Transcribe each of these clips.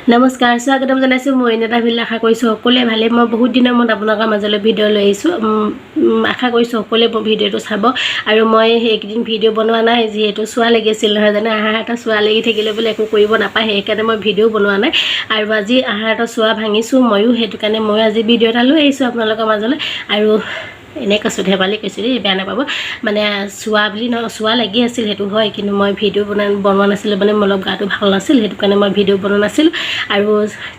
নমস্কাৰ স্বাগতম জনাইছোঁ মই নেতা ভিল আশা কৰিছোঁ সকলোৱে ভালে মই বহুত দিনৰ মূৰত আপোনালোকৰ মাজলৈ ভিডিঅ' লৈ আহিছোঁ আশা কৰিছোঁ সকলোৱে ভিডিঅ'টো চাব আৰু মই এইকেইদিন ভিডিঅ' বনোৱা নাই যিহেতু চোৱা লাগিছিল নহয় জানো আহাৰ এটা চোৱা লাগি থাকিলে বোলে একো কৰিব নাপায় সেইকাৰণে মই ভিডিঅ' বনোৱা নাই আৰু আজি আহাৰ এটা চোৱা ভাঙিছোঁ ময়ো সেইটো কাৰণে মই আজি ভিডিঅ' এটা লৈ আহিছোঁ আপোনালোকৰ মাজলৈ আৰু এনে কৈছোঁ ধেমালি কৈছোঁ দেই বেয়া নাপাব মানে চোৱা বুলি চোৱা লাগি আছিল সেইটো হয় কিন্তু মই ভিডিঅ' বনোৱা নাছিলোঁ মানে অলপ গাটো ভাল নাছিল সেইটো কাৰণে মই ভিডিঅ' বনোৱা নাছিলোঁ আৰু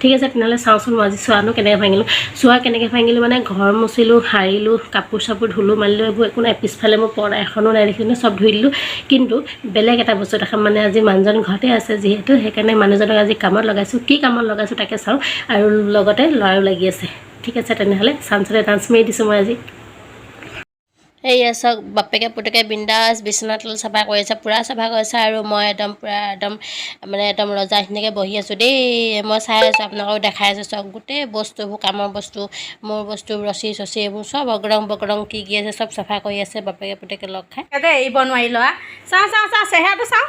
ঠিক আছে তেনেহ'লে চাওঁচোন মই আজি চোৱানো কেনেকৈ ভাঙিলোঁ চোৱা কেনেকৈ ভাঙিলোঁ মানে ঘৰ মুচিলোঁ সাৰিলোঁ কাপোৰ চাপোৰ ধুলোঁ মাৰিলোঁ এইবোৰ একো নাই পিছফালে মোৰ পৰ্দা এখনো নাই দেখিলোঁ চব ধুই দিলোঁ কিন্তু বেলেগ এটা বস্তু দেখা মানে আজি মানুহজন ঘৰতে আছে যিহেতু সেইকাৰণে মানুহজনক আজি কামত লগাইছোঁ কি কামত লগাইছোঁ তাকে চাওঁ আৰু লগতে ল'ৰাও লাগি আছে ঠিক আছে তেনেহ'লে চাঞ্চতে ডান্স মাৰি দিছোঁ মই আজি এইয়া চাওক বাপেকে পুতেকে বিন্দাছ বিচনাত চাফা কৰি আছে পূৰা চাফা কৰিছে আৰু মই একদম ৰজাখিনিকে বহি আছোঁ দেই মই চাই আছোঁ আপোনালোকক দেখাই আছোঁ চাওক গোটেই বস্তুবোৰ কামৰ বস্তু মোৰ বস্তু ৰছী চচি এইবোৰ চব অগৰং বগৰং কি আছে চব চাফা কৰি আছে বাপেকে পুতেকে লগ খাই এৰিব নোৱাৰি ল'ৰা চাওঁ চেহেৰাটো চাওঁ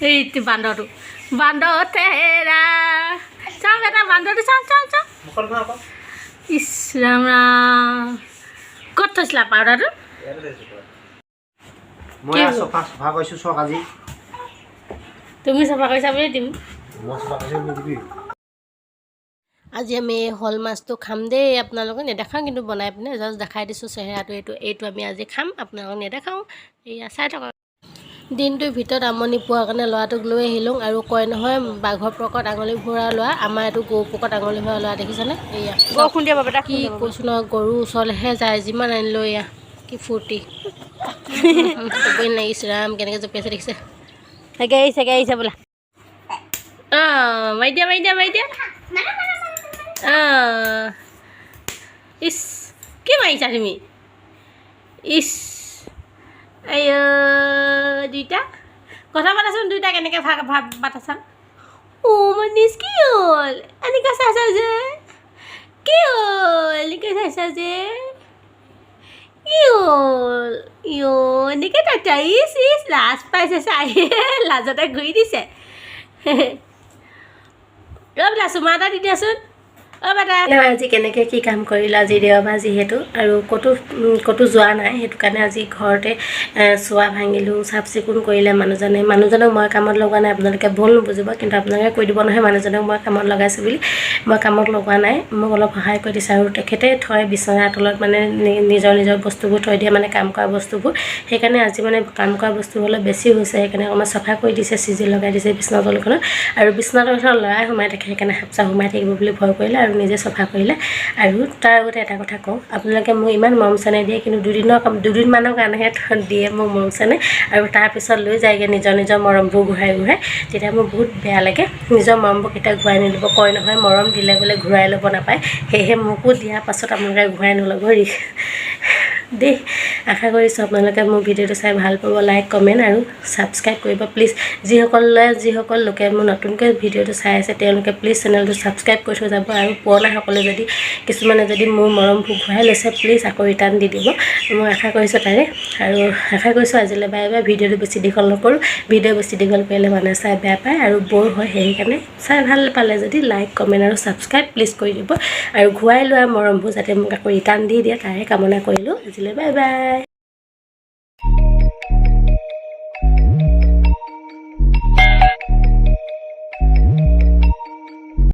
এইটো বান্দৰ চেহেৰা চাওঁ এটা বান্দৰটো চাওঁ ইছ ৰাম ৰাম ক'ত থৈছিলা পাউডাৰটো মই চফা কৰিছোঁ চক আজি তুমি চাফা কৰিছা বুলি দিম মই চফা কৰিছোঁ নিদিবি আজি আমি শ'ল মাছটো খাম দেই আপোনালোকে নেদেখাওঁ কিন্তু বনাই পিনে জাষ্ট দেখাই দিছোঁ চেহেৰাটো এইটো আমি আজি খাম আপোনালোকক নেদেখাওঁ এয়া চাই থকা দিনটোৰ ভিতৰত আমনি পোৱাৰ কাৰণে ল'ৰাটোক লৈ আহিলোঁ আৰু কয় নহয় বাঘৰ পকত আঙুলি ভৰা ল'ৰা আমাৰ এইটো গৰু পকত আঙুলি ভৰা ল'ৰা দেখিছেনে এয়া গৰু খুন্দিয়া বাবা কি কৈছোঁ নহয় গৰু ওচৰলৈহে যায় যিমান আনিলোঁ এয়া কি ফূৰ্তি ক'বই লাগিছে ৰাম কেনেকৈ জঁপিয়াইছে দেখিছে চাগে আহিছে বোলা অঁ মাৰি দিয়া ইছ কি মাৰিছা তুমি ইছ আই দুইটা কথা পাতাচোন দুইটা কেনেকৈ ভাত পাতাচোন মনীষ কি হ'ল এনেকৈ চাইছা যে কি হ'ল এনেকৈ চাইছা যে কি হ'ল এনেকৈ তাই ইছ লাজ পাইছে চাই লাজতে ঘূৰি দিছে বোলা চুমা এটা দি দিয়াচোন আজি কেনেকৈ কি কাম কৰিলা আজি দেওবাৰ যিহেতু আৰু ক'তো যোৱা নাই সেইটো কাৰণে আজি ঘৰতে চোৱা ভাঙিলোঁ চাফ চিকুণ কৰিলে মানুহজনক মই কামত লগোৱা নাই আপোনালোকে ভুল নুবুজিব কিন্তু আপোনালোকে কৈ দিব নহয় মানুহজনক মই কামত লগাইছোঁ বুলি মই কামত লগোৱা নাই মোক অলপ সহায় কৰি দিছে আৰু তেখেতে থয় বিচনাৰ তলত মানে নিজৰ বস্তুবোৰ থৈ দিয়ে মানে কাম কৰা বস্তুবোৰ সেইকাৰণে আজি মানে কাম কৰা বস্তু অলপ বেছি হৈছে সেইকাৰণে অকণমান চাফা কৰি দিছে চিজিল লগাই দিছে বিচনা তলখনত আৰু বিচনা তলখনত ল'ৰাই সোমাই থাকে সেইকাৰণে সাপ চাপ সোমাই থাকিব বুলি ভয় কৰিলে আৰু নিজে চাফা কৰিলে আৰু তাৰ আগতে এটা কথা কওঁ আপোনালোকে মোক ইমান মৰম চেনেহ দিয়ে কিন্তু দুদিনমানৰ কাৰণেহে দিয়ে মোক মৰম চেনেহ আৰু তাৰপিছত লৈ যায়গৈ নিজৰ মৰমবোৰ ঘূৰাই তেতিয়া মোৰ বহুত বেয়া লাগে নিজৰ মৰমবোৰ কেতিয়া ঘূৰাই নিদিব কয় নহয় মৰম দিলে বোলে ঘূৰাই ল'ব নাপায় সেয়েহে মোকো দিয়াৰ পাছত আপোনালোকে ঘূৰাই নল'ব দেই আশা কৰিছোঁ আপোনালোকে মোৰ ভিডিঅ'টো চাই ভাল পাব লাইক কমেণ্ট আৰু ছাবস্ক্ৰাইব কৰিব প্লিজ যিসকল লোকে মোৰ নতুনকৈ ভিডিঅ'টো চাই আছে তেওঁলোকে প্লিজ চেনেলটো ছাবস্ক্ৰাইব কৰি থৈ যাব আৰু পুৰণাসকলে কিছুমানে যদি মোৰ মৰমবোৰ ঘূৰাই লৈছে প্লিজ আকৌ ৰিটাৰ্ণ দি দিব মই আশা কৰিছোঁ তাৰে আৰু আশা কৰিছোঁ আজিলৈ বাই ভিডিঅ'টো বেছি দীঘল নকৰোঁ ভিডিঅ' বেছি দীঘল কৰিলে মানুহে চাই বেয়া পায় আৰু ব'ৰ হয় সেইকাৰণে চাই ভাল পালে যদি লাইক কমেণ্ট আৰু ছাবস্ক্ৰাইব প্লিজ কৰি দিব আৰু ঘূৰাই লোৱা মৰমবোৰ যাতে মোক আকৌ ৰিটাৰ্ণ দি দিয়ে তাৰে কামনা কৰিলোঁ আজিলৈ বাই